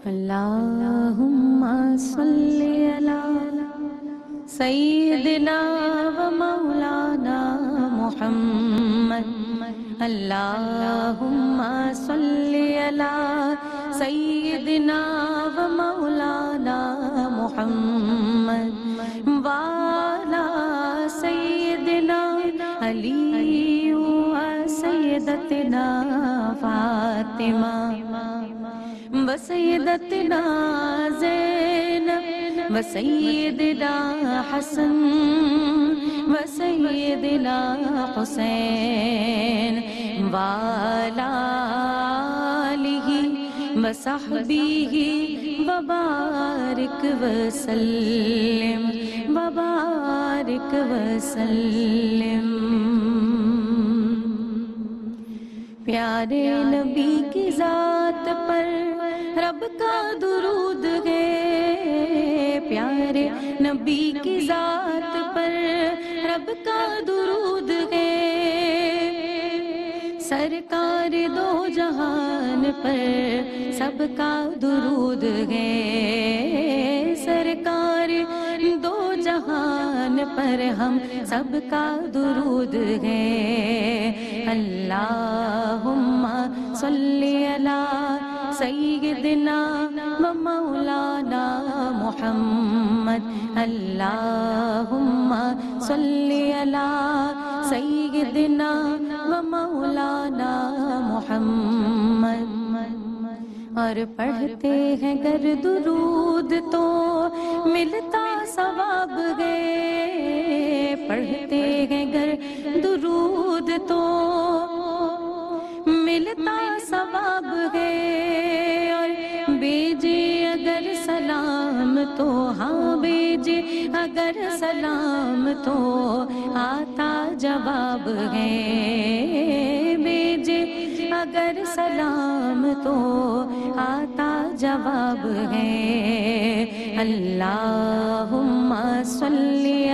اللہم صلی علی سیدنا و مولانا محمد اللہم صلی علی سیدنا و مولانا محمد وعلی سیدنا علی و سیدتنا فاطمہ وسیدتنا زینب وسیدنا حسن وسیدنا حسین وعلی آلہ وصحبہ وبارک وسلم وبارک وسلم۔ پیارے نبی کی ذات پر رب کا درود ہے، پیارے نبی کی ذات پر رب کا درود ہے، سرکار دو جہان پر سب کا درود ہے، سرکار دو جہان پر ہم سب کا درود ہے۔ اللہم صلی علی سیدنا و مولانا محمد اللہم صلی علی سیدنا و مولانا محمد۔ اور پڑھتے ہیں گر درود تو ملتا ثواب ہے، پڑھتے ہیں گر درود تو ملتا ثواب ہے، اور بیجے اگر سلام تو ہاں بیجے اگر سلام تو آتا جواب ہے، بیجے اگر سلام تو آتا جواب ہے۔ اللہم صلی